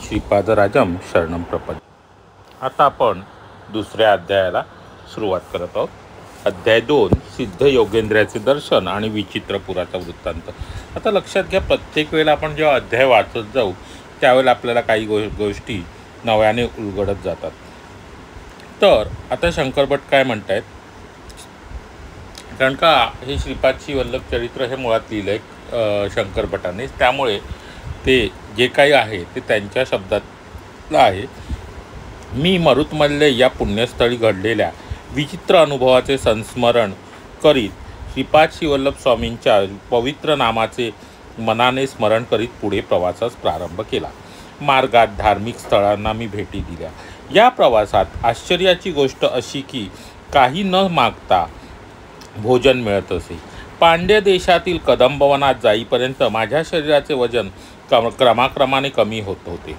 श्रीपादराजम शरणम प्रपद्ये। आता आपण दुसऱ्या अध्यायाला सुरुवात करत आहोत। अध्याय 2 सिद्ध योगेंद्राचे दर्शन आणि विचित्रपुराचा वृत्तांत। आता लक्षात घ्या, प्रत्येक वेळेला आपण जेव्हा अध्याय वाचत जाऊ त्यावेळेला आपल्याला काही गोष्टी नव्याने उलगडत जातात। तर आता शंकर भट काय म्हणतायत, कारण का हे श्रीपाद श्री वल्लभ चरित्र हे मुळात लिहिलं शंकर भटांनी, त्यामुळे ते जे काही आहे ते त्यांच्या शब्दात आहे। मी मरुतमल्ले या पुण्यस्थळी घडलेल्या विचित्र अनुभवाचे संस्मरण करीत श्रीपाद श्री वल्लभ स्वामींच्या पवित्र नामाचे मनाने स्मरण करीत पुढे प्रवासास प्रारंभ केला। मार्गात धार्मिक स्थळांना मी भेटी दिल्या। या प्रवासात आश्चर्याची गोष्ट अशी की काही न मागता भोजन मिळत असे। पांड्य देशातील कदंबवनात जाईपर्यंत माझ्या शरीराचे वजन क्रमाक्रमाने कमी होत होते।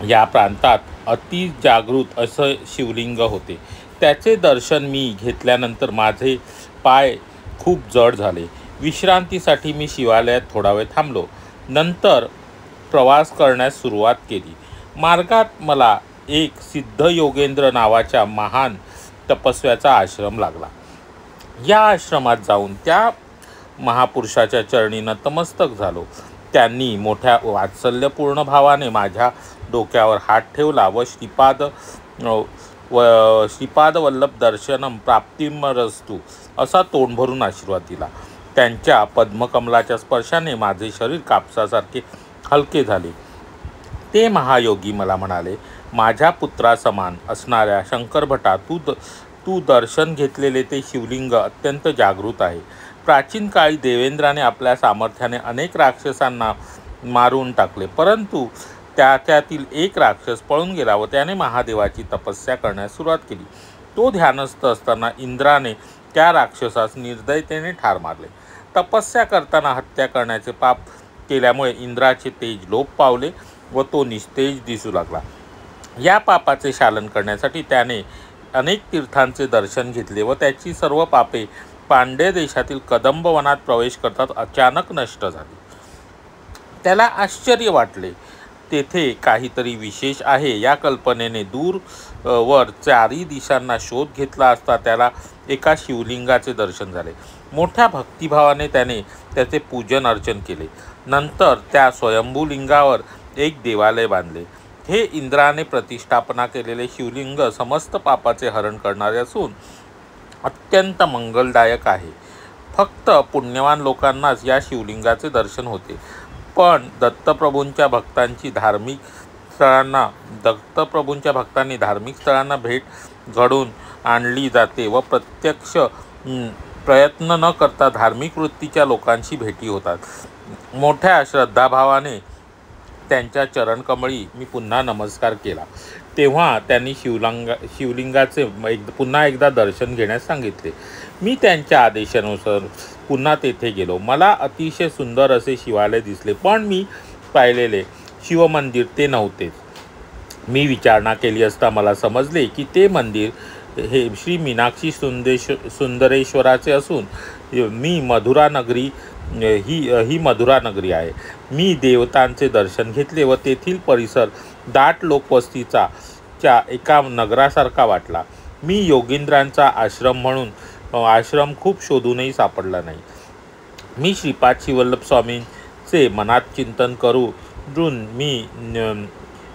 या प्रांतात अति जागृत असं शिवलिंग होते। त्याचे दर्शन मी घेतल्यानंतर माझे पाय खूप जड झाले। विश्रांतीसाठी मी शिवालयात थोडा वेळ थांबलो, नंतर प्रवास करण्यास सुरुवात केली। मार्गात मला एक सिद्ध योगेंद्र नावाच्या महान तपस्व्याचा आश्रम लागला। या आश्रमात जाऊन त्या महापुरुषाच्या चरणी नतमस्तक झालो। त्यांनी मोठ्या वात्सल्यपूर्ण भावाने माझ्या डोक्यावर हात ठेवला व श्रीपाद वल्लभ दर्शनम प्राप्तिमरस्तु असा तोंड भरून आशीर्वाद दिला। त्यांच्या पद्मकमलाच्या स्पर्शाने माझे शरीर कापसासारखे हलके झाले। ते महायोगी मला म्हणाले, माझ्या पुत्रासमान असणाऱ्या शंकर भटा, तू दर्शन घेतलेले ते शिवलिंग अत्यंत जागृत आहे। प्राचीन काळी देवेंद्राने आपल्या सामर्थ्याने अनेक राक्षसांना मारून टाकले, परंतु त्यातील एक राक्षस पळून गेला व त्याने महादेवाची तपस्या करण्यास सुरुवात केली। तो ध्यानस्थ असताना इंद्राने त्या राक्षसास निर्दयतेने ठार मारले। तपस्या करताना हत्या करण्याचे पाप केल्यामुळे इंद्राचे तेज लोप पावले व तो निस्तेज दिसू लागला। या पापाचे शालन करण्यासाठी त्याने अनेक तीर्थांचे दर्शन घेतले व त्याची सर्व पापे पांड्य देशातील कदंबवनात प्रवेश करतात अचानक नष्ट झाली। त्याला आश्चर्य वाटले। तेथे काहीतरी विशेष आहे या कल्पनेने दूरवर चारी दिशांना शोध घेतला असता त्याला एका शिवलिंगाचे दर्शन झाले। मोठ्या भक्तिभावाने त्याने त्याचे पूजन अर्चन केले। नंतर त्या स्वयंभू लिंगावर एक देवालय बांधले। हे इंद्राने प्रतिष्ठापना केलेले शिवलिंग समस्त पापाचे हरण करणारे असून अत्यंत मंगलदायक आहे। फक्त पुण्यवान लोकांनाच या शिवलिंगाचे दर्शन होते। पण दत्तप्रभूंच्या भक्तांनी धार्मिक स्थळांना भेट घडून आणली जाते व प्रत्यक्ष प्रयत्न न करता धार्मिक वृत्तीच्या लोकांशी भेटी होतात। मोठ्या श्रद्धाभावाने त्यांच्या चरणकमळी मी पुन्हा नमस्कार केला। तेव्हा त्यांनी शिवलिंगाचे पुन्हा एकदा दर्शन घेण्यास सांगितले। मी त्यांच्या आदेशानुसार पुन्हा तेथे गेलो। मला अतिशय सुंदर असे शिवालय दिसले, पण मी पाहिलेले शिवमंदिर ते नव्हतेच। मी विचारणा केली असता मला समजले की ते मंदिर हे श्री मीनाक्षी सुंदरेश्वराचे असून ही मथुरा नगरी आहे। मी देवतांचे दर्शन घेतले व तेथील परिसर दाट लोकवस्तीचा एका नगरासारखा वाटला। मी योगेंद्रांचा आश्रम खूप शोधूनही सापडला नाही। मी श्रीपाद श्री वल्लभ स्वामींचे मनात चिंतन करून मी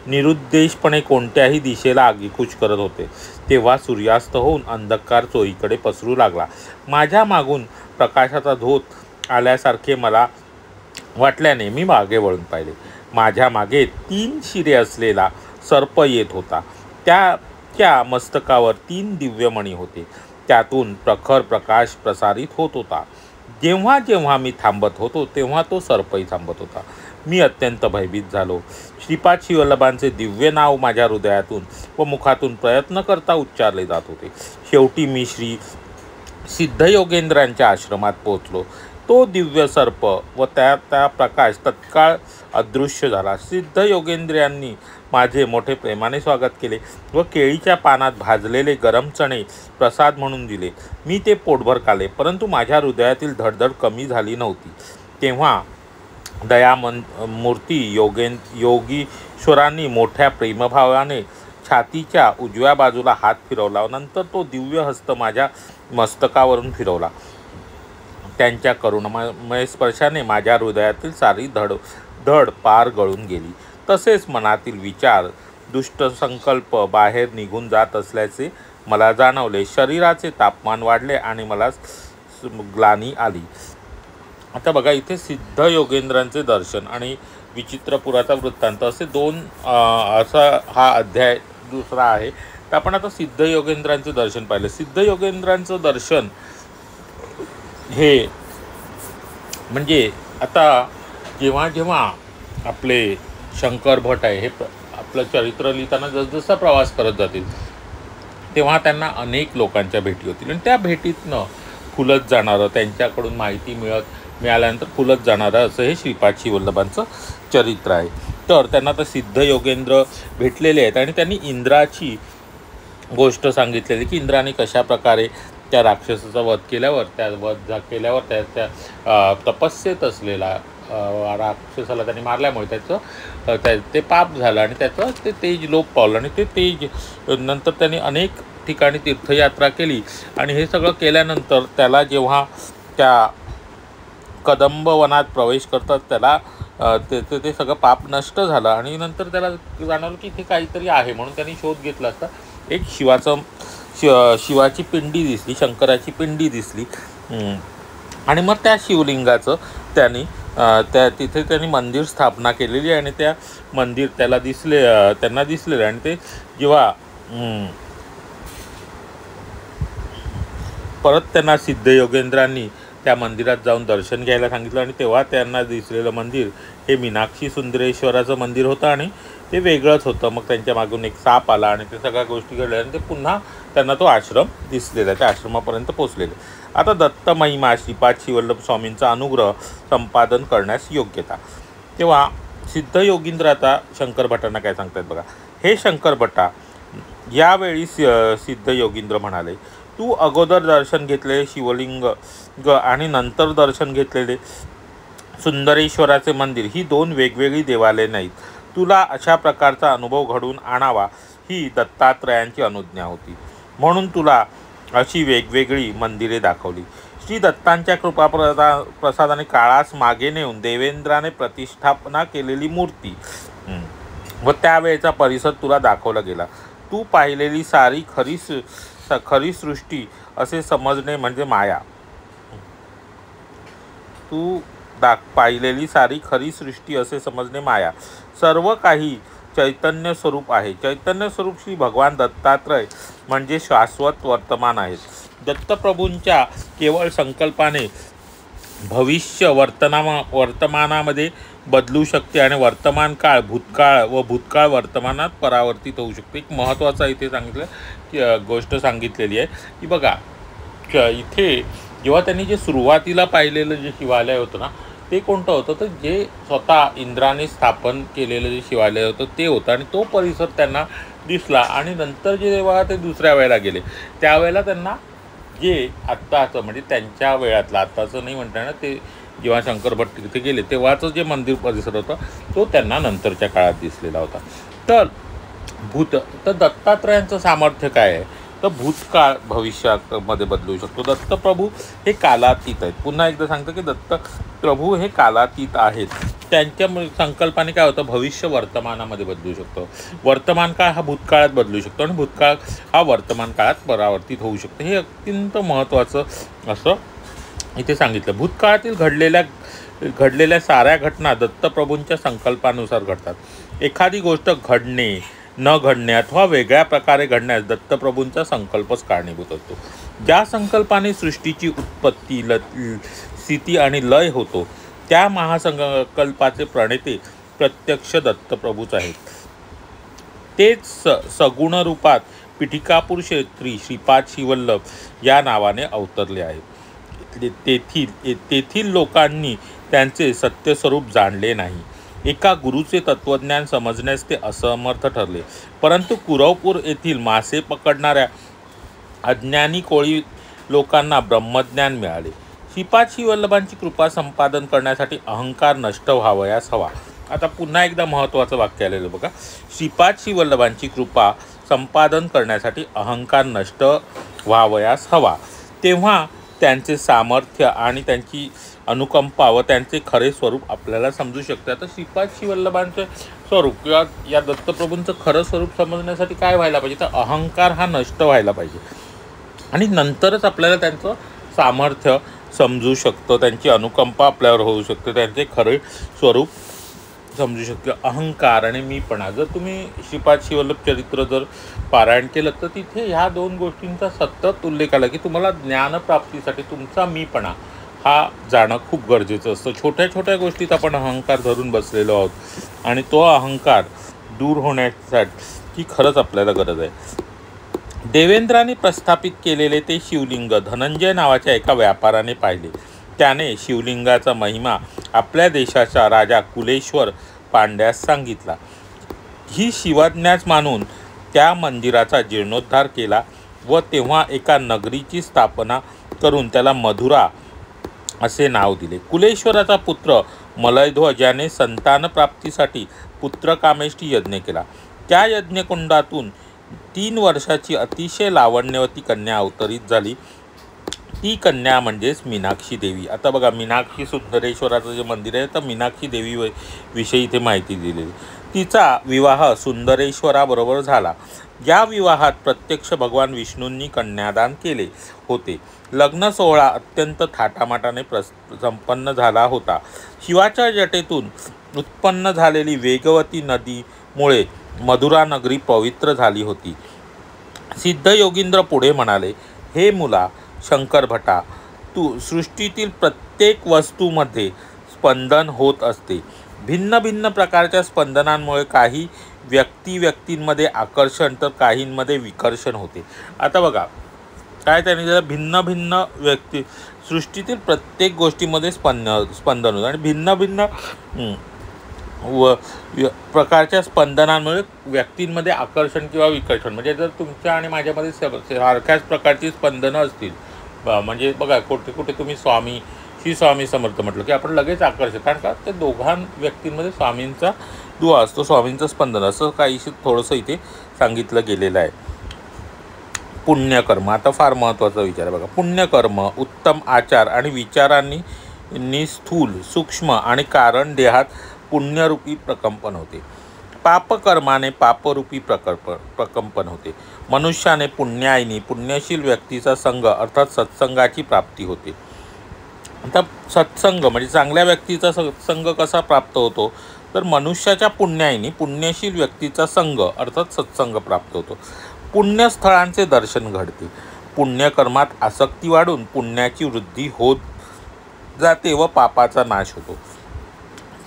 निरुद्देशपणे कोणत्याही दिशेला आगेकूच करत होते। तेव्हा सूर्यास्त होऊन अंधकार चोहीकडे पसरू लागला। माझ्या मागून प्रकाशाचा धोत आल्यासारखे मला वाटल्याने मी मागे वळून पाहिले। माझ्या मागे 3 शिरे असलेला सर्प येत होता। त्या मस्तकावर 3 दिव्यमणी होते। त्यातून प्रखर प्रकाश प्रसारित होत होता। जेव्हा जेव्हा मी थांबत होतो तेव्हा तो सर्पही थांबत होता। मी अत्यंत भयभीत झालो। श्रीपाद श्री वल्लभांचे दिव्य नाव माझ्या हृदयातून व मुखातून प्रयत्न करता उच्चारले जात होते। शेवटी मी श्री सिद्ध योगेंद्रांच्या आश्रमात पोहोचलो। तो दिव्य सर्प व त्या प्रकाश तत्काळ अदृश्य झाला। सिद्ध योगेंद्रांनी माझे मोठे प्रेमाने स्वागत केले व केळीच्या पानात भाजलेले गरम चणे प्रसाद म्हणून दिले। मी ते पोटभर खाल्ले, परंतु माझ्या हृदयातील धडधड कमी झाली नव्हती। तेव्हा मूर्ती योगीश्वरांनी मोठ्या प्रेमभावाने छातीच्या उजव्या बाजूला हात फिरवला. नंतर तो दिव्य हस्त माझ्या मस्तकावरून फिरवला. त्यांच्या करुणामय स्पर्शाने माझ्या हृदयातील सारी धड पार गळून गेली. तसेच मनातील विचार, दुष्ट संकल्प बाहेर निघून जात असल्याचे मला जाणवले. शरीराचे तापमान वाढले आणि मला ग्लानी आली. आता बघा, इथे सिद्ध योगेंद्रांचे दर्शन आणि विचित्रपुराचा वृत्तांत असे दोन असा हा अध्याय दुसरा आहे. तर आपण आता सिद्ध योगेंद्रांचे दर्शन पाहिलं. सिद्ध योगेंद्रांचं दर्शन हे म्हणजे आता जेव्हा जेव्हा आपले शंकर भट आहे हे आपलं चरित्र लिहिताना जसजसा प्रवास करत जातील तेव्हा त्यांना अनेक लोकांच्या भेटी होतील आणि त्या भेटीतनं फुलत जाणारं, त्यांच्याकडून माहिती मिळाल्यानंतर फुलत जाणारं असं हे श्रीपाद श्रीवल्लभांचं चरित्र आहे. तर त्यांना तर सिद्ध योगेंद्र भेटलेले आहेत आणि त्यांनी इंद्राची गोष्ट सांगितलेली की इंद्राने कशा प्रकारे त्या राक्षसाचा वध केल्यावर त्या तपस्येत असलेला राक्षसाला त्यांनी मारल्यामुळे ते पाप झालं आणि त्याचं ते तेज लोप पावलं आणि ते तेज नंतर त्यांनी अनेक ठिकाणी तीर्थयात्रा केली आणि हे सगळं केल्यानंतर त्याला जेव्हा त्या कदंब वनात प्रवेश करतात त्याला ते सगळं पाप नष्ट झालं आणि नंतर त्याला जाणवलं की इथे काहीतरी आहे. म्हणून त्यांनी शोध घेतला असता. एक शिवाची पिंडी दिसली, शंकराची पिंडी दिसली आणि मग त्या शिवलिंगाचं तिथे त्यांनी मंदिर स्थापना केलेली आणि त्या मंदिर त्यांना दिसलेलं आणि ते जेव्हा परत त्यांना सिद्ध योगेंद्रांनी त्या मंदिरात जाऊन दर्शन घ्यायला सांगितलं आणि तेव्हा त्यांना दिसलेलं मंदिर हे मीनाक्षी सुंदरेश्वराचं मंदिर होतं आणि ते वेगळंच होतं. मग त्यांच्या मागून एक साप आला आणि ते सगळ्या गोष्टी घडल्या आणि ते पुन्हा त्यांना तो आश्रम दिसलेला, त्या आश्रमापर्यंत पोचलेले. आता दत्त महिमा श्रीपाद श्रीवल्लभ स्वामींचा अनुग्रह संपादन करण्यास योग्यता. तेव्हा सिद्ध योगींद्र आता शंकर भटांना काय सांगतात बघा. हे शंकर भटा, यावेळी सिद्ध योगींद्र म्हणाले, तू अगोदर दर्शन घेतलेले शिवलिंग आणि नंतर दर्शन घेतलेले सुंदरेश्वराचे मंदिर ही दोन वेगवेगळी देवालये नाहीत. तुला अशा प्रकारचा अनुभव घडवून आणावा ही दत्तात्रयांची अनुज्ञा होती. म्हणून तुला अशी वेगवेगळी मंदिरे दाखवली. श्री दत्तांच्या प्रसादाने काळास मागे नेऊन देवेंद्राने प्रतिष्ठापना केलेली मूर्ती व त्यावेळेचा परिसर तुला दाखवला गेला. तू पाहिलेली सारी खरी सृष्टी असे समजणे म्हणजे माया. पाहिलेली सारी खरी सृष्टी असे समजणे माया. सर्व काही चैतन्य स्वरूप आहे. चैतन्य स्वरूप श्री भगवान दत्तात्रय म्हणजे शाश्वत वर्तमान आहेत. दत्तप्रभूंच्या केवळ संकल्पाने भविष्य वर्तमानामध्ये बदलू शकते आणि वर्तमान काळ भूतकाळ व भूतकाळ वर्तमानात परावर्तित होऊ शकते. एक महत्त्वाचा इथे सांगितलं की गोष्ट सांगितलेली आहे की बघा, इथे जेव्हा त्यांनी जे सुरुवातीला पाहिलेलं जे शिवालय होतं ना ते कोणतं होतं, तर जे स्वतः इंद्राने स्थापन केलेलं जे शिवालय होतं ते होतं आणि तो परिसर त्यांना दिसला. आणि नंतर जेव्हा ते दुसऱ्या वेळेला गेले त्यावेळेला त्यांना जे आत्ताचं म्हणजे त्यांच्या वेळातलं, आत्ताचं नाही म्हणता ना, ते जेव्हा शंकर भट तिथे गेले तेव्हाचं जे मंदिर परिसर होता तो त्यांना नंतरच्या काळात दिसलेला होता. तर दत्तात्रयांचं सामर्थ्य काय आहे, तर भूतकाळ भविष्यामध्ये बदलू शकतो. दत्तप्रभू हे कालातीत आहेत. पुन्हा एकदा सांगतो की दत्तप्रभू हे कालातीत आहेत. त्यांच्या संकल्पाने काय होतं, भविष्य वर्तमानामध्ये बदलू शकतो. वर्तमान काळ हा भूतकाळात बदलू शकतो आणि भूतकाळ हा वर्तमान काळात परावर्तित होऊ शकतो. हे अत्यंत महत्त्वाचं असं इथे सांगितलं. भूतकाळातील घडलेल्या साऱ्या घटना दत्तप्रभूंच्या संकल्पानुसार घडतात. एखादी गोष्ट घडणे, न घडणे अथवा वेगळ्या प्रकारे घडण्यास दत्तप्रभूंचा संकल्पच कारणीभूत असतो. ज्या संकल्पाने सृष्टीची उत्पत्ती, स्थिती आणि लय होतो त्या महासंकल्पाचे प्रणेते प्रत्यक्ष दत्तप्रभूच आहेत. तेच सगुण रूपात पीठिकापूर क्षेत्री श्रीपाद श्रीवल्लभ या नावाने अवतरले आहेत. तेथील लोकांनी त्यांचे सत्यस्वरूप जाणले नाही. एका गुरुचे तत्त्वज्ञान समजण्यास ते असमर्थ ठरले. परंतु कुरवपूर येथील मासे पकडणाऱ्या अज्ञानी कोळी लोकांना ब्रह्मज्ञान मिळाले. श्रीपाद वल्लभांची कृपा संपादन करण्यासाठी अहंकार नष्ट व्हावयास हवा. आता पुन्हा एकदा महत्त्वाचं वाक्य आलेलं बघा. श्रीपाद वल्लभांची कृपा संपादन करण्यासाठी अहंकार नष्ट व्हावयास हवा, तेव्हा त्यांचे सामर्थ्य आणि त्यांची अनुकंपा व त्यांचे खरे स्वरूप आपल्याला समजू शकते. आता श्रीपाद वल्लभांचे स्वरूप किंवा या दत्तप्रभूंचं खरं स्वरूप समजण्यासाठी काय व्हायला पाहिजे, तर अहंकार हा नष्ट व्हायला पाहिजे आणि नंतरच आपल्याला त्यांचं सामर्थ्य समजू शकतं, त्यांची अनुकंपा आपल्यावर होऊ शकते, त्यांचे खरे स्वरूप समजू शकते. अहंकार आणि मीपणा, जर तुम्ही श्रीपाद वल्लभ चरित्र जर पारायण केलं तर तिथे ह्या दोन गोष्टींचा सतत उल्लेख आला की तुम्हाला ज्ञानप्राप्तीसाठी तुमचा मीपणा हा जाणं खूप गरजेचं असतं. छोट्या छोट्या गोष्टीत आपण अहंकार धरून बसलेलो आहोत आणि तो अहंकार दूर होण्यासाठी खरंच आपल्याला गरज आहे. देवेंद्राने प्रस्थापित केलेले ते शिवलिंग धनंजय नावाच्या एका व्यापाऱ्याने पाहिले. त्याने शिवलिंगाचा महिमा आपल्या देशाचा राजा कुलेश्वर पांड्यास सांगितला. ही शिवाज्ञाच मानून त्या मंदिराचा जीर्णोद्धार केला व तेव्हा एका नगरीची स्थापना करून त्याला मधुरा असे नाव दिले. कुलेश्वराचा पुत्र मलयध्वज याने संतानप्राप्तीसाठी पुत्रकामेष्टी यज्ञ केला. त्या यज्ञकुंडातून 3 वर्षाची अतिशय लावण्यवती कन्या अवतरित झाली. ती कन्या म्हणजेच मीनाक्षी देवी. आता बघा, मीनाक्षी सुंदरेश्वराचं जे मंदिर आहे तर मीनाक्षी देवी विषयी इथे माहिती दिलेली. तिचा विवाह सुंदरेश्वराबरोबर झाला. या विवाहात प्रत्यक्ष भगवान विष्णूंनी कन्यादान केले होते. लग्न सोहळा अत्यंत थाटामाटाने संपन्न झाला होता. शिवाच्या जटेतून उत्पन्न झालेली वेगवती नदीमुळे मधुरा नगरी पवित्र झाली होती. सिद्ध योगींद्र पुढे म्हणाले, हे मुला शंकर भटा, तू सृष्टीतील प्रत्येक वस्तूमध्ये स्पंदन होत असते. भिन्न भिन्न प्रकारच्या स्पंदनांमुळे काही व्यक्तींमध्ये आकर्षण तर काहींमध्ये विकर्षण होते. आता बघा काय त्याने जरा भिन्न भिन्न सृष्टीतील प्रत्येक गोष्टीमध्ये स्पंदन होतं आणि भिन्न भिन्न प्रकारच्या स्पंदनांमुळे व्यक्तींमध्ये आकर्षण किंवा विकर्षण. म्हणजे जर तुमच्या आणि माझ्यामध्ये सारख्याच प्रकारची स्पंदनं असतील, म्हणजे बघा कुठे कुठे तुम्ही स्वामी समर्थ म्हटलं की आपण लगेच आकर्षित, कारण का ते दोघां व्यक्तींमध्ये स्वामींचा दुवा असतो, स्वामींचं स्पंदन असं काहीशी थोडंसं इथे सांगितलं गेलेलं आहे. पुण्यकर्म, आता फार महत्त्वाचा विचार आहे बघा. पुण्यकर्म उत्तम आचार आणि विचारांनी स्थूल सूक्ष्म आणि कारण देहात पुण्यरूपी प्रकंपन होते. पापकर्माने पापरूपी प्रकंपन होते. मनुष्याने पुण्याईनी पुण्यशील व्यक्तीचा संग अर्थात सत्संगाची प्राप्ती होते. आता सत्संग म्हणजे चांगल्या व्यक्तीचा सत्संग कसा प्राप्त होतो, तर मनुष्याच्या पुण्याईनी पुण्यशील व्यक्तीचा संग अर्थात सत्संग प्राप्त होतो. पुण्यस्थळांचे दर्शन घडते. पुण्यकर्मात आसक्ती वाढून पुण्याची वृद्धी होत जाते व पापाचा नाश होतो.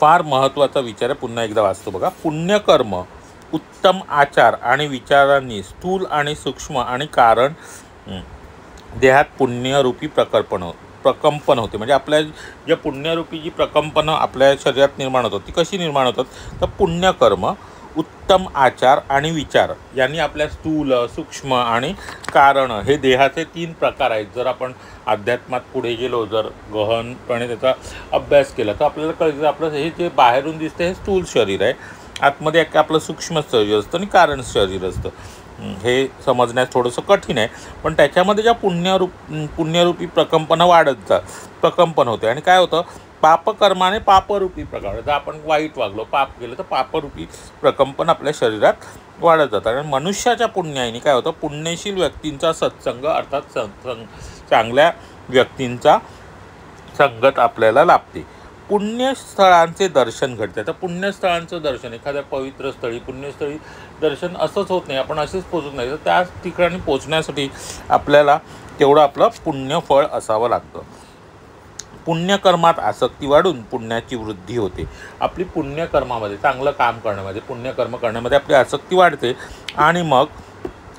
फार महत्त्वाचा विचार आहे, पुन्हा एकदा वाचतो बघा. पुण्यकर्म उत्तम आचार आणि विचारांनी स्थूल आणि सूक्ष्म आणि कारण देहात पुण्यरूपी प्रकंपन होते. म्हणजे आपल्या ज्या पुण्यरूपी जी प्रकंपनं आपल्या शरीरात निर्माण होतात ती कशी निर्माण होतात, तर पुण्यकर्म उत्तम आचार आणि विचार यांनी आपल्या स्थूल सूक्ष्म आणि कारण हे देहाचे 3 प्रकार आहेत. जर आपण अध्यात्मात पुढे गेलो, जर गहनपणे त्याचा अभ्यास केला तर आपल्याला कळतं आपलं हे जे बाहेरून दिसतं हे स्थूल शरीर आहे, आतमध्ये आपलं सूक्ष्म शरीर असतं आणि कारण शरीर असतं. हे समजण्यास थोडंसं कठीण आहे, पण त्याच्यामध्ये ज्या पुण्यरूपी प्रकंपन होते आणि काय होतं, पापकर्माने पापरूपी प्रकार, जर आपण वाईट वागलो, पाप केलं तर पापरूपी प्रकंपन आपल्या शरीरात वाढत जातात. आणि मनुष्याच्या पुण्याईने काय होतं, पुण्यशील व्यक्तींचा सत्संग अर्थात चांगल्या व्यक्तींचा संगत आपल्याला लाभते. पुण्यस्थळांचे दर्शन घडते. तर पुण्यस्थळांचं दर्शन, एखाद्या पवित्र स्थळी पुण्यस्थळी दर्शन असंच होत नाही, आपण असेच पोचत नाही, तर त्या ठिकाणी पोचण्यासाठी आपल्याला तेवढं आपलं पुण्यफळ असावं लागतं. पुण्यकर्मात आसक्ती वाढून पुण्याची वृद्धी होते. आपली पुण्यकर्मामध्ये चांगलं काम करण्यामध्ये पुण्यकर्म करण्यामध्ये आपली आसक्ती वाढते आणि मग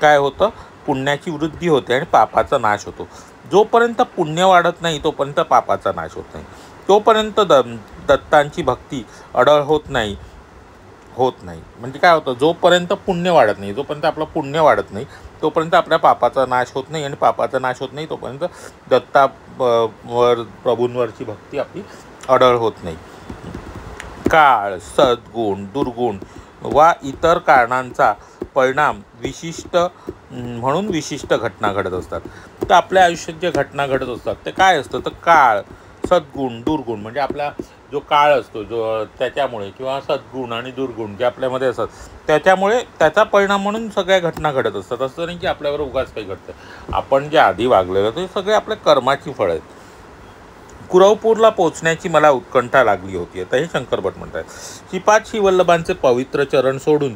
काय होतं, पुण्याची वृद्धी होते आणि पापाचा नाश होतो. जोपर्यंत पुण्य वाढत नाही तोपर्यंत पापाचा नाश होत नाही. तोपर्यंत दत्तांची भक्ती अढळ होत नाही होत नाही. म्हणजे काय होतं, जोपर्यंत पुण्य वाढत नाही, जोपर्यंत आपलं पुण्य वाढत नाही तोपर्यंत आपल्या पापाचा नाश होत नाही, आणि पापाचा नाश होत नाही तोपर्यंत प्रभूंवरची भक्ती आपली अडळ होत नाही. काळ, सद्गुण, दुर्गुण वा इतर कारणांचा परिणाम म्हणून विशिष्ट घटना घडत असतात. तर आपल्या आयुष्यात ज्या घटना घडत असतात ते काय असतं, तर काळ, सद्गुण, दुर्गुण म्हणजे आपला जो काळ असतो जो त्याच्यामुळे, किंवा सद्गुण आणि दुर्गुण जे आपल्यामध्ये असतात त्याच्यामुळे त्याचा परिणाम म्हणून सगळ्या घटना घडत असतात. असं नाही की आपल्यावर उगाच काही घडतं. आपण जे आधी वागलेलं ते सगळे आपल्या कर्माची फळं आहेत. कुरवपूरला पोचण्याची मला उत्कंठा लागली होती. आता हे शंकर भट म्हणतात, श्रीपाद श्रीवल्लभांचे पवित्र चरण सोडून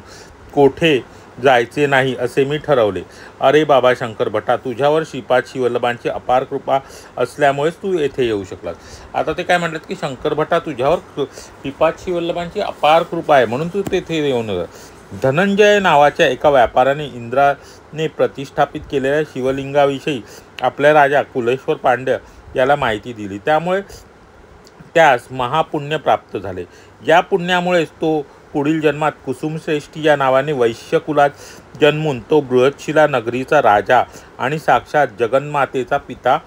कोठे जायचे नाही असे मी ठरवले. अरे बाबा शंकर भटा, तुझ्यावर श्रीपाद श्रीवल्लभांची अपार कृपा असल्यामुळेच तू येथे येऊ शकलास. आता ते काय म्हणतात की शंकर भटा, तुझ्यावर श्रीपाद श्रीवल्लभांची अपार कृपा आहे म्हणून तू तेथे येऊन. धनंजय नावाच्या एका व्यापाऱ्याने इंद्राने प्रतिष्ठापित केलेल्या शिवलिंगाविषयी आपल्या राजा कुलेश्वर पांड्य याला माहिती दिली. त्यामुळे त्यास महापुण्य प्राप्त झाले. या पुण्यामुळेच तो पुढील जन्मात कुसुमश्रेष्ठी या नावाने वैश्यकुलात जन्मून तो बृहतशिला नगरीचा राजा आणि साक्षात जगन्मातेचा पिता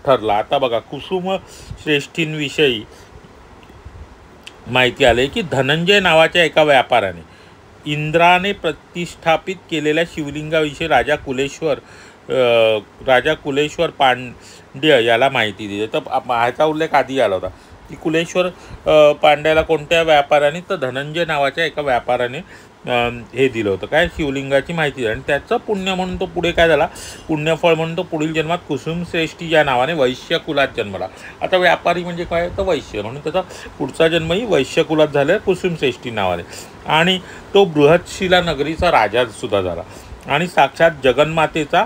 ठरला. आता बघा, कुसुमश्रेष्ठींविषयी माहिती आले की धनंजय नावाच्या एका व्यापाऱ्याने इंद्राने प्रतिष्ठापित केलेल्या शिवलिंगाविषयी राजा कुलेश्वर पांड्य याला माहिती दिली. तर ह्याचा उल्लेख आधी आला होता की कुलेश्वर पांड्याला कोणत्या व्यापाऱ्याने, तर धनंजय नावाच्या एका व्यापाऱ्याने हे दिलं होतं काय, शिवलिंगाची माहिती. आणि त्याचं पुण्य म्हणून तो पुढे काय झाला, पुण्यफळ म्हणून तो पुढील जन्मात कुसुमश्रेष्ठी या नावाने वैश्यकुलात जन्मला. आता व्यापारी म्हणजे काय, तर वैश्य, म्हणून त्याचा पुढचा जन्मही वैश्यकुलात झाला कुसुमश्रेष्ठी नावाने. आणि तो बृहतशिला नगरीचा राजा सुद्धा झाला आणि साक्षात जगन्मातेचा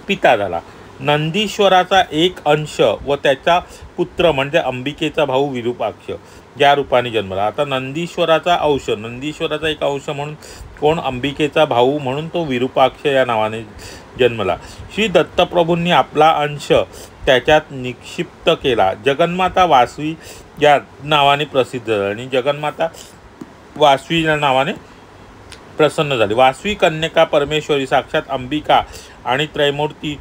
पिता झाला. नंदीश्वराचा एक अंश व त्याचा पुत्र म्हणजे अंबिकेचा भाऊ विरूपाक्ष या रूपाने जन्मला. आता नंदीश्वराचा एक अंश म्हणून कोण, अंबिकेचा भाऊ म्हणून तो विरूपाक्ष या नावाने जन्मला. श्री दत्तप्रभूंनी आपला अंश त्याच्यात निक्षिप्त केला. जगन्माता वासवी या नावाने प्रसिद्ध झाली आणि जगन्माता वासवी या नावाने प्रसन्न झाली. वासवी कन्यका परमेश्वरी साक्षात अंबिका आणि त्रयमूर्ती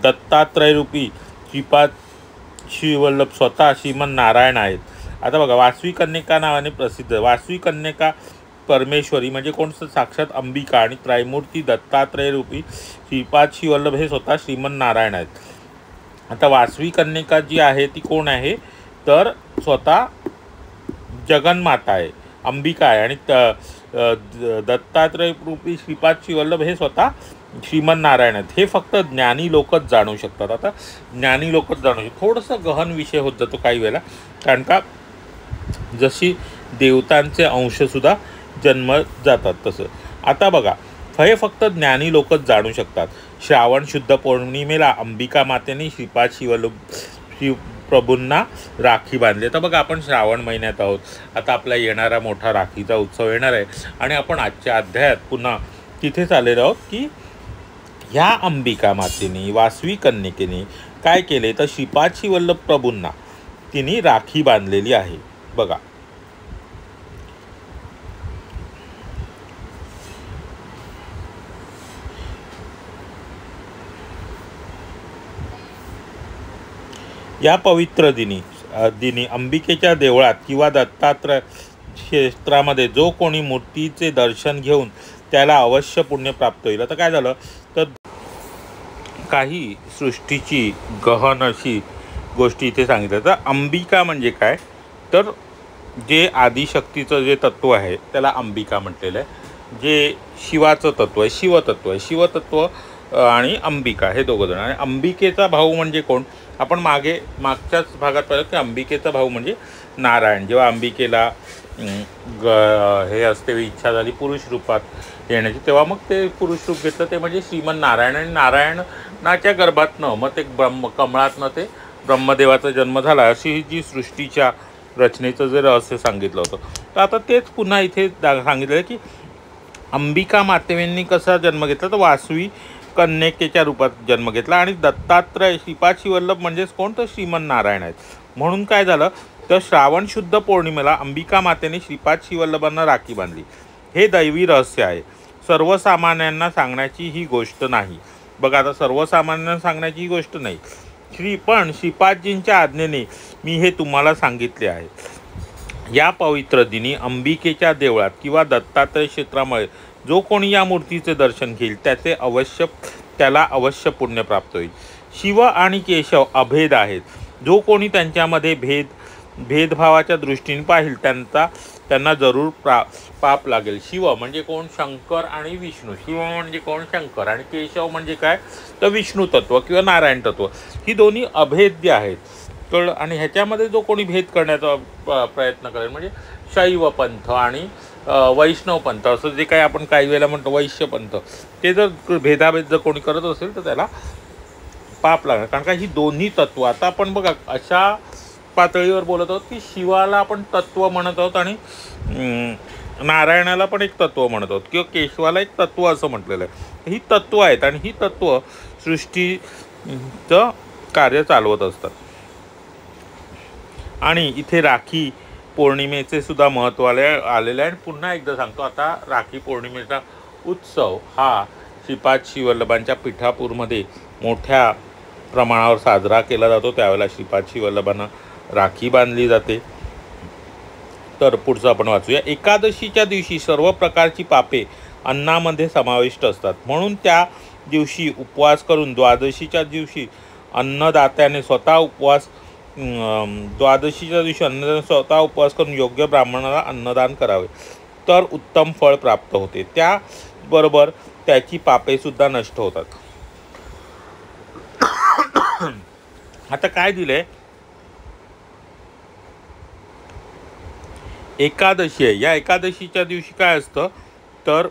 दत्तात्रय रूपी श्रीपाद श्रीवल्लभ स्वतः श्रीमन नारायण आहेत. आता बघा, वासवी कन्यका नावाने प्रसिद्ध. वासवी कन्यका परमेश्वरी म्हणजे कोण, साक्षात अंबिका आणि त्रयमूर्ती दत्तात्रय रूपी श्रीपाद श्रीवल्लभ हे स्वतः श्रीमन नारायण आहेत. आता वासवी कन्यका जी आहे ती कोण आहे, तर स्वतः जगन्माता आहे, अंबिका आहे, आणि दत्तात्रय रूपी श्रीपाद श्रीवल्लभ हे स्वतः श्रीमन नारायण आहेत. हे फक्त ज्ञानी लोकच जाणू शकतात. आता ज्ञानी लोकच जाणू शकतात. थोडंसं गहन विषय होत जातो काही वेळेला, कारण का जशी देवतांचे अंशसुद्धा जन्मत जातात तसं. आता बघा, हे फक्त ज्ञानी लोकच जाणू शकतात. श्रावण शुद्ध पौर्णिमेला अंबिका मातेने श्रीपाद श्रीवल्लभ प्रभूंना राखी बांधली. तर बघा, आपण श्रावण महिन्यात आहोत. आता आपला येणारा मोठा राखीचा उत्सव येणार आहे आणि आपण आजच्या अध्यायात पुन्हा तिथेच आलेलो आहोत की ह्या अंबिका मातेने, वासवी कन्यकेने काय केले, तर श्रीपाद श्रीवल्लभ प्रभूंना तिने राखी बांधलेली आहे. बघा, या पवित्र दिनी अंबिकेच्या देवळात किंवा दत्तात्रय क्षेत्रामध्ये जो कोणी मूर्तीचे दर्शन घेऊन त्याला अवश्य पुण्य प्राप्त होईल. आता काय झालं, तर काही सृष्टीची गहन अशी गोष्टी इथे सांगितलं. तर अंबिका म्हणजे काय, तर जे आदिशक्तीचं जे तत्व आहे त्याला अंबिका म्हटलेलं आहे. जे शिवाचं तत्व आहे, शिवतत्व आणि अंबिका हे दोघं जण. आणि अंबिकेचा भाऊ म्हणजे कोण, आपण मागच्याच भागात पाहिलं की अंबिकेचा भाऊ म्हणजे नारायण. जेव्हा अंबिकेला हे असते इच्छा झाली पुरुष रूपात येण्याची, तेव्हा मग ते पुरुष रूप घेतलं, ते म्हणजे श्रीमन नारायण. आणि नारायणाच्या गर्भातनं मग ते कमळातनं ते ब्रह्मदेवाचा जन्म झाला. अशी जी सृष्टीच्या रचनेचं जे रहस्य सांगितलं होतं. तर आता तेच पुन्हा इथे सांगितलं की अंबिका मातेंनी कसा जन्म घेतला, तर वासवी कन्यकेच्या रूपात जन्म घेतला. आणि दत्तात्रय श्रीपाद श्रीवल्लभ म्हणजेच कोण, तर श्रीमन नारायण आहेत. म्हणून काय झालं, तर श्रावण शुद्ध पौर्णिमेला अंबिका मातेने श्रीपाद श्रीवल्लभांना राखी बांधली. हे दैवी रहस्य आहे, सर्वसामान्यांना सांगण्याची ही गोष्ट नाही. बघा, आता सर्वसामान्यांना सांगण्याची ही गोष्ट नाही, पण श्रीपादजींच्या आज्ञेने मी हे तुम्हाला सांगितले आहे. या पवित्र दिनी अंबिकेच्या देवळात किंवा दत्तात्रय क्षेत्रामुळे जो कोणी या मूर्तीचे दर्शन घेईल त्याला अवश्य पुण्य प्राप्त होईल. शिव आणि केशव अभेद आहेत. जो कोणी त्यांच्यामध्ये भेदभावाच्या दृष्टीने पाहिल त्यांना जरूर पाप लागेल. शिव म्हणजे कोण? शंकर आणि विष्णू. शिव म्हणजे कोण? शंकर. आणि केशव म्हणजे काय? तर विष्णू तत्व किंवा नारायण तत्व. ही दोन्ही अभेद्य आहेत. आणि ह्याच्यामध्ये जो कोणी भेद करण्याचा प्रयत्न करेल, म्हणजे शैव पंथ आणि वैष्णव पंथ असं जे काही आपण काही वेळेला म्हणतो वैश्य पंथ, ते जर भेदाभेद जर कोणी करत असेल तर त्याला पाप लागणार. कारण का ही दोन्ही तत्व, आता आपण बघा अशा पातळीवर बोलत आहोत की शिवाला आपण तत्व म्हणत आहोत आणि नारायणाला पण एक तत्व म्हणत आहोत किंवा केशवाला एक तत्व असं म्हटलेलं आहे. ही तत्व आहेत आणि ही तत्व सृष्टीचं कार्य चालवत असतात. आणि इथे राखी पौर्णिमेचे सुद्धा महत्त्व आलेले आहे. आणि पुन्हा एकदा सांगतो, आता राखी पौर्णिमेचा उत्सव हा श्रीपाद श्रीवल्लभांच्या पीठापूरमध्ये मोठ्या प्रमाणावर साजरा केला जातो. त्यावेळेला श्रीपाद श्रीवल्लभांना राखी बांधली जाते. तर पुढचं आपण वाचूया. एकादशीच्या दिवशी सर्व प्रकारची पापे अन्नामध्ये समाविष्ट असतात, म्हणून त्या दिवशी उपवास करून द्वादशीच्या दिवशी अन्नदात्याने स्वतः उपवास करून योग्य ब्राह्मणाला अन्नदान करावे, तर उत्तम फळ प्राप्त होते. त्याबरोबर त्याची पापेसुद्धा नष्ट होतात. आता काय दिलंय? एकादशी आहे. या एकादशीच्या दिवशी काय असतं, तर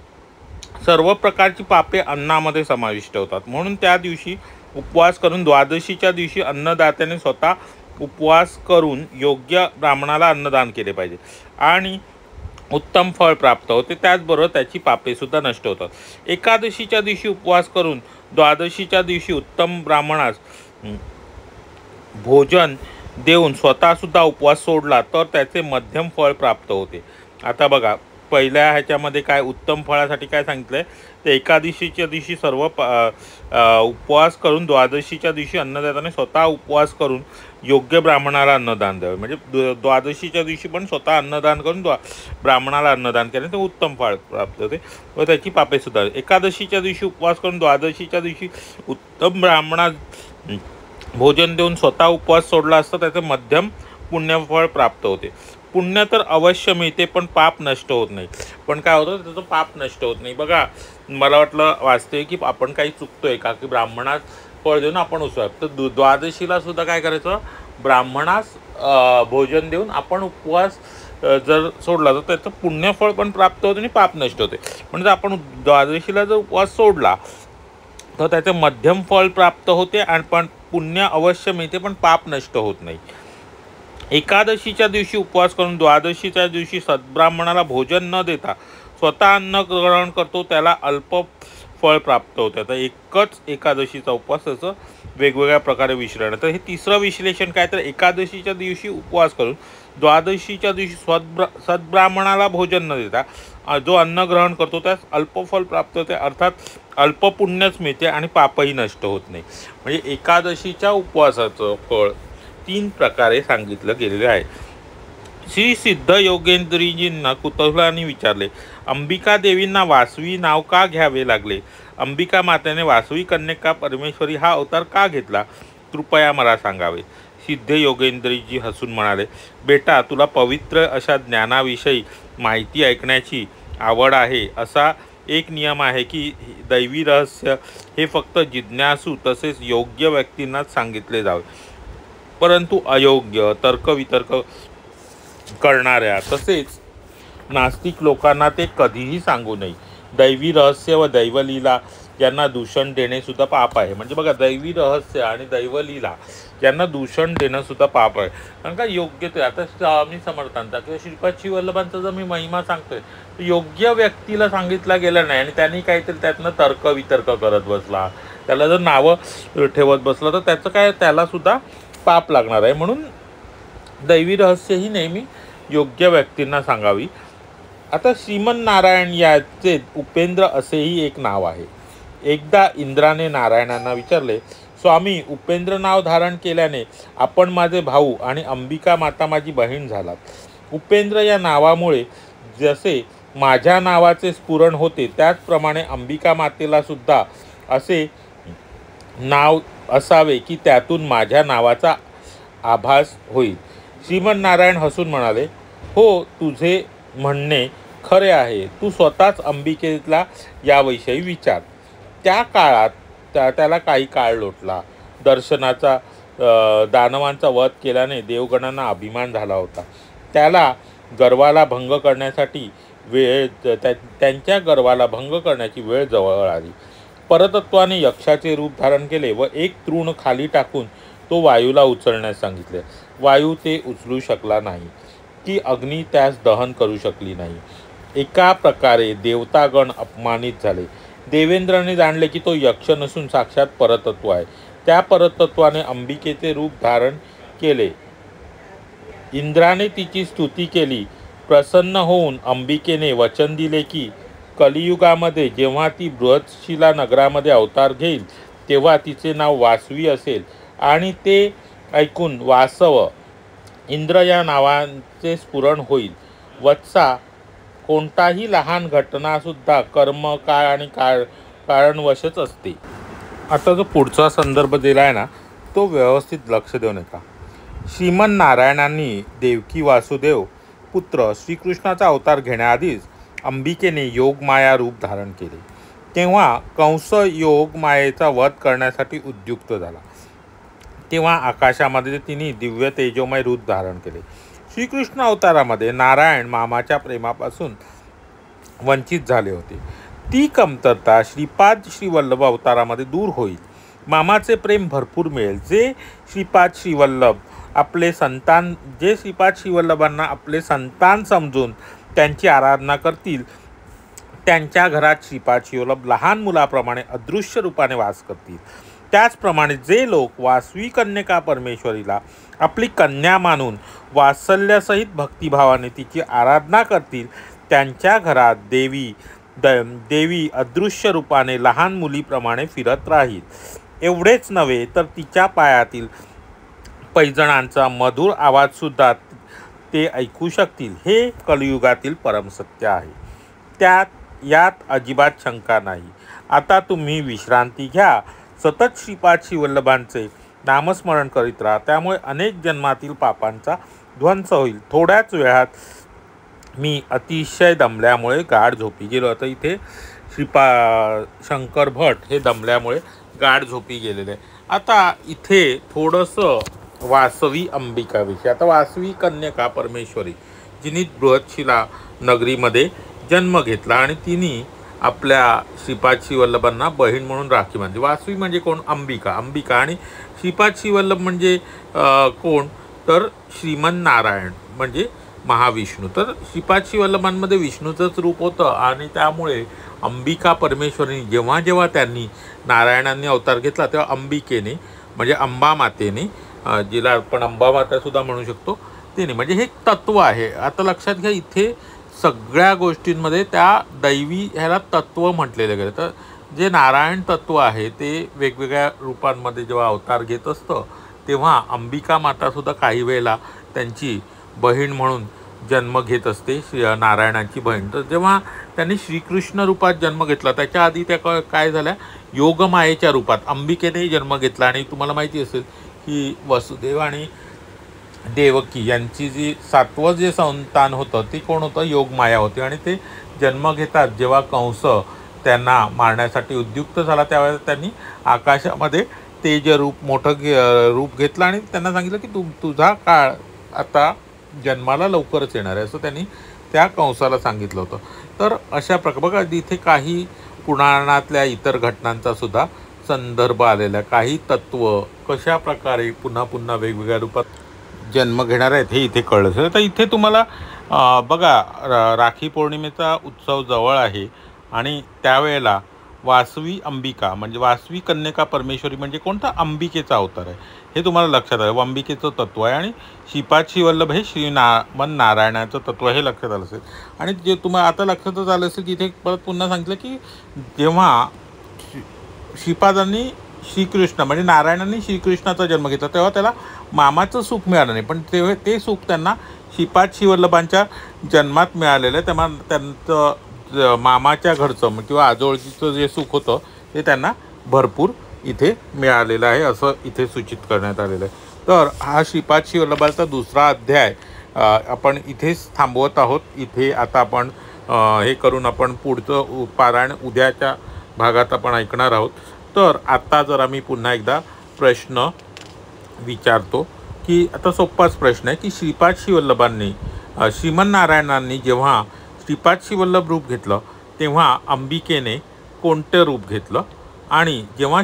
सर्व प्रकारची पापे अन्नामध्ये समाविष्ट होतात, म्हणून त्या दिवशी उपवास करून द्वादशीच्या दिवशी अन्नदात्याने स्वतः उपवास करून योग्य ब्राह्मणाला अन्नदान केले पाहिजे आणि उत्तम फळ प्राप्त होते. त्याचबरोबर त्याची पापेसुद्धा नष्ट होतात. एकादशीच्या दिवशी उपवास करून द्वादशीच्या दिवशी उत्तम ब्राह्मणास भोजन देऊन स्वतःसुद्धा उपवास सोडला तर त्याचे मध्यम फळ प्राप्त होते. आता बघा, पहिल्या ह्याच्यामध्ये काय उत्तम फळासाठी काय सांगितलं आहे, तर एकादशीच्या दिवशी सर्व उपवास करून द्वादशीच्या दिवशी अन्नदात्याने स्वतः उपवास करून योग्य ब्राह्मणाला अन्नदान द्यावे. म्हणजे द्वादशीच्या दिवशी पण स्वतः अन्नदान करून ब्राह्मणाला अन्नदान केल्याने ते उत्तम फळ प्राप्त होते व त्याची पापेसुद्धा. एकादशीच्या दिवशी उपवास करून द्वादशीच्या दिवशी उत्तम ब्राह्मणास भोजन देऊन स्वतः उपवास सोडला असता त्याचे मध्यम पुण्यफळ प्राप्त होते. पुण्य तर अवश्य मिळते, पण पाप नष्ट होत नाही. पण काय होतं, त्याचं पाप नष्ट होत नाही. बघा, मला वाटलं वाचते की आपण काही चुकतोय का, की ब्राह्मणास फळ देऊन आपण उसळ, तर द्वादशीला सुद्धा काय करायचं, ब्राह्मणास भोजन देऊन आपण उपवास जर सोडला तर त्याचं पुण्यफळ पण प्राप्त होतं आणि पाप नष्ट होते. म्हणजे आपण द्वादशीला जर उपवास सोडला तर त्याचे मध्यम फळ प्राप्त होते आणि पण पुण्य अवश्य मिळते, पण पाप नष्ट होत नाही. एकादशीच्या दिवशी उपवास करून द्वादशीच्या दिवशी सद्ब्राह्मणाला भोजन न देता स्वतः अन्न ग्रहण करतो त्याला अल्प फळ प्राप्त होते. आता एकच एकादशीचा उपवास त्याचं वेगवेगळ्या प्रकारे विश्लेषण. तर हे तिसरं विश्लेषण काय, तर एकादशीच्या दिवशी उपवास करून द्वादशीच्या दिवशी सद्ब्राह्मणाला भोजन न देता जो अन्न ग्रहण करतो त्यास अल्पफल प्राप्त होते, अर्थात अल्पपुण्यच मिळते आणि पापही नष्ट होत नाही. म्हणजे एकादशीच्या उपवासाचं फळ 3 प्रकारे सांगितलं गेलेले आहे. श्री सिद्ध योगेंद्रजींना कुतूहलाने विचारले, अंबिका देवींना वासवी नाव का घ्यावे लागले? अंबिका मातेने वासवी कन्यका परमेश्वरी हा अवतार का घेतला? कृपया मला सांगावे. सिद्ध योगेंद्रजी हसून म्हणाले, बेटा, तुला पवित्र अशा ज्ञानाविषयी माहिती ऐकण्याची आवड आहे. असा एक नियम आहे की दैवी रहस्य हे फक्त जिज्ञासू तसेच योग्य व्यक्तींनाच सांगितले जावे, परंतु अयोग्य तर्कवितर्क करणाऱ्या तसेच नास्तिक लोकांना ते कधीही सांगू नये. दैवी रहस्य व दैवलीला यांना दूषण देणे सुद्धा पाप आहे. म्हणजे बघा, दैवी रहस्य आणि दैवलीला यांना दूषण देणं सुद्धा पाप आहे. कारण का योग्य ते, आता स्वामी समर्थांचा किंवा श्रीपाद श्रीवल्लभांचा जर मी महिमा सांगतोय, योग्य व्यक्तीला सांगितला गेला नाही आणि त्यांनी काहीतरी त्यातनं तर्कवितर्क करत बसला, त्याला जर नावं ठेवत बसला तर त्याचं काय, त्याला सुद्धा पाप लागणार आहे. म्हणून दैवी रहस्य ही नेहमी योग्य व्यक्तींना सांगावी. आता श्रीमन्नारायण याचे उपेंद्र असेही एक नाव आहे. एकदा इंद्राने नारायणांना विचारले, स्वामी, उपेंद्र नाव धारण केल्याने आपण माझे भाऊ आणि अंबिका माता माझी बहीण झालात. उपेंद्र या नावामुळे जसे माझ्या नावाचे स्फुरण होते, त्याचप्रमाणे अंबिका मातेला सुद्धा असे नाव असावे की त्यातून माझ्या नावाचा आभास होईल. श्रीमन्नारायण हसून म्हणाले, हो, तुझे म्हणणे खरे आहे. तू स्वतःच अंबिकेला याविषयी विचार. त्या काळात त्याला काही काळ लोटला. दर्शनाचा दानवांचा वध केल्याने देवगणांना अभिमान झाला होता. त्याला गर्वाला भंग करण्यासाठी त्यांच्या गर्वाला भंग करण्याची वेळ जवळ आली. परतत्वाने यक्षाचे रूप धारण केले व एक तृण खाली टाकून तो वायूला उचलण्यास सांगितले. वायू ते उचलू शकला नाही की अग्नी त्यास दहन करू शकली नाही. एका प्रकारे देवतागण अपमानित झाले. देवेंद्राने जाणले की तो यक्ष नसून साक्षात परतत्व आहे. त्या परतत्वाने अंबिकेचे रूप धारण केले. इंद्राने तिची स्तुती केली. प्रसन्न होऊन अंबिकेने वचन दिले की कलियुगामध्ये जेव्हा ती बृहत्शिला नगरामध्ये अवतार घेईल तेव्हा तिचे नाव वासवी असेल आणि ते ऐकून वासव इंद्र या नावाचे स्फुरण होईल. वत्सा, कोणताही लहान घटनासुद्धा कर्म, काळ आणि कारणवशच असते. आता जो पुढचा संदर्भ दिला आहे ना, तो व्यवस्थित लक्ष देऊ नका. श्रीमन्नारायणांनी देवकी वासुदेव पुत्र श्रीकृष्णाचा अवतार घेण्याआधीच अंबिकेने योगमाया रूप धारण केले. तेव्हा कंस योगमायेचा वध करण्यासाठी उद्युक्त झाला. तेव्हा आकाशामध्ये तिने दिव्य तेजोमय रूप धारण केले. श्रीकृष्ण अवतारामध्ये नारायण मामाच्या प्रेमापासून वंचित झाले होते. ती कमतरता श्रीपाद श्रीवल्लभ अवतारामध्ये दूर होईल. मामाचे प्रेम भरपूर मिळेल. जे श्रीपाद श्रीवल्लभांना आपले संतान समजून त्यांची आराधना करतील, त्यांच्या घरात श्रीपाद श्रीवल्लभ लहान मुलाप्रमाणे अदृश्य रूपाने वास करतील. त्याचप्रमाणे जे लोक वासवी कन्यका परमेश्वरीला आपली कन्या मानून वात्सल्यासहित भक्तिभावाने तिची आराधना करतील, त्यांच्या घरात देवी अदृश्य रूपाने लहान मुलीप्रमाणे फिरत राहील. एवढेच नव्हे तर तिच्या पायातील पैजणांचा मधुर आवाजसुद्धा ते ऐकू शकतील. हे कलियुगातील परमसत्य आहे. यात अजिबात शंका नाही. आता तुम्ही विश्रांती घ्या. सतत श्रीपाद श्रीवल्लभांचे नामस्मरण करीत राहा. त्यामुळे अनेक जन्मातील पापांचा ध्वंस होईल. थोड्याच वेळात मी अतिशय दमल्यामुळे गाढ झोपी गेलो. आता इथे शंकर भट हे दमल्यामुळे गाढ झोपी गेलेले. आता इथे थोडंसं वासवी अंबिकाविषयी. आता वासवी कन्यका परमेश्वरी जिने बृहत्शिला नगरीमध्ये जन्म घेतला आणि तिने आपल्या श्रीपाद श्रीवल्लभांना बहीण म्हणून राखी बांधली. वासवी म्हणजे कोण? अंबिका. आणि श्रीपाद श्रीवल्लभ म्हणजे कोण? तर श्रीमन्नारायण म्हणजे महाविष्णू. तर श्रीपाद श्रीवल्लभांमध्ये विष्णूचंच रूप होतं आणि त्यामुळे अंबिका परमेश्वरीने जेव्हा त्यांनी नारायणांनी अवतार घेतला तेव्हा अंबिकेने म्हणजे अंबामातेने, जिला आपण अंबामातासुद्धा म्हणू शकतो, तिने म्हणजे हे तत्व आहे. आता लक्षात घ्या, इथे सगळ्या गोष्टींमध्ये त्या दैवी ह्याला तत्व म्हटलेलं गेलं. तर जे नारायण तत्व आहे ते वेगवेगळ्या रूपांमध्ये जेव्हा अवतार घेत असतं तेव्हा अंबिका मातासुद्धा काही वेळेला त्यांची बहीण म्हणून जन्म घेत असते, नारायणांची बहीण. तर जेव्हा त्यांनी श्रीकृष्ण रूपात जन्म घेतला त्याच्या आधी त्या काय झाल्या? योगमायेच्या रूपात अंबिकेनेही जन्म घेतला. आणि तुम्हाला माहिती असेल की वसुदेव आणि देवकी यांची जी 7वं जे संतान होतं ते कोण होतं? योगमाया होती. आणि ते जन्म घेतात जेव्हा कंस त्यांना मारण्यासाठी उद्युक्त झाला त्यावेळेस त्यांनी आकाशामध्ये तेजरूप मोठं रूप घेतलं आणि त्यांना सांगितलं की तुझा काळ आता जन्माला लवकरच येणार आहे, असं त्यांनी त्या कंसाला सांगितलं होतं. तर अशा प्रकारे बघा, इथे काही पुराणातल्या इतर घटनांचा सुद्धा संदर्भ आलेला. काही तत्व कशा प्रकारे पुन्हा वेगवेगळ्या रूपात जन्म घेणार आहेत हे इथे कळलं असेल. तर इथे तुम्हाला बघा, राखी पौर्णिमेचा उत्सव जवळ आहे आणि त्यावेळेला वासवी अंबिका म्हणजे वासवी कन्यका परमेश्वरी म्हणजे कोणता? अंबिकेचा अवतार आहे, हे तुम्हाला लक्षात आलं. अंबिकेचं तत्व आहे आणि श्रीपाद श्रीवल्लभ हे श्रीमन नारायणाचं तत्व हे लक्षात आलं असेल. आणि जे तुम्हाला आता लक्षातच आलं असेल की इथे परत पुन्हा सांगितलं की जेव्हा श्रीपादांनी श्रीकृष्ण म्हणजे नारायणांनी श्रीकृष्णाचा जन्म घेतला तेव्हा त्याला मामाचं सुख मिळालं नाही, पण ते सुख त्यांना श्रीपाद श्रीवल्लभांच्या जन्मात मिळालेलं आहे. तेव्हा त्यांचं मामाच्या घरचं किंवा आजोळकीचं जे सुख होतं ते त्यांना भरपूर इथे मिळालेलं आहे असं इथे सूचित करण्यात आलेलं आहे. तर हा श्रीपाद श्रीवल्लभाचा दुसरा अध्याय आपण इथेच थांबवत आहोत. इथे आता आपण हे करून आपण पुढचं पारायण उद्याच्या भागात आपण ऐकणार आहोत. तर आता जर आम्ही पुन्हा एकदा प्रश्न विचारतो की आता सोप्पाच प्रश्न आहे की श्रीपाद श्रीवल्लभांनी श्रीमन्नारायणांनी जेव्हा श्रीपाद श्रीवल्लभ रूप घेतलं तेव्हा अंबिकेने कोणतं रूप घेतलं, आणि जेव्हा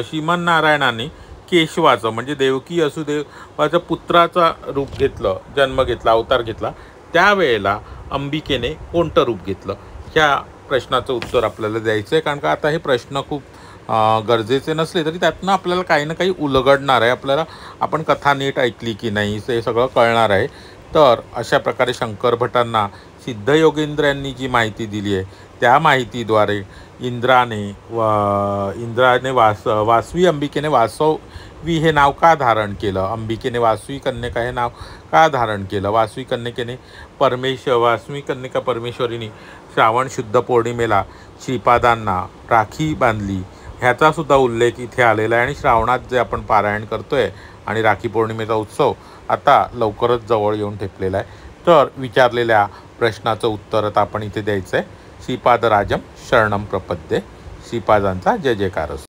श्रीमन्नारायणांनी केशवाचं म्हणजे देवकी वसुदेवाच्या पुत्राचा रूप घेतलं, जन्म घेतला, अवतार घेतला, त्यावेळेला अंबिकेने कोणतं रूप घेतलं, ह्या प्रश्नाचं उत्तर आपल्याला द्यायचं आहे. कारण का आता हे प्रश्न खूप गरजेचे नसले तरी त्यातनं आपल्याला काही ना काही उलगडणार आहे. आपल्याला आपण कथा नीट ऐकली की नाही हे सगळं कळणार आहे. तर अशा प्रकारे शंकर भटांना सिद्धयोगेंद्र यांनी जी माहिती दिली आहे त्या माहितीद्वारे इंद्राने वासवी अंबिकेने वासवी हे नाव का धारण केलं, अंबिकेने वासवी कन्यका हे नाव का धारण केलं, वासवी कन्यकेने वासवी कन्यका परमेश्वरीने श्रावण शुद्ध पौर्णिमेला श्रीपादांना राखी बांधली ह्याचा सुद्धा उल्लेख इथे आलेला आहे. आणि श्रावणात जे आपण पारायण करतोय आणि राखी पौर्णिमेचा उत्सव आता लवकरच जवळ येऊन ठेपलेला आहे. तर विचारलेल्या प्रश्नाचं उत्तर आता आपण इथे द्यायचं आहे. श्रीपादराजम शरणम प्रपद्ये. श्रीपादांचा जय जयकार असो.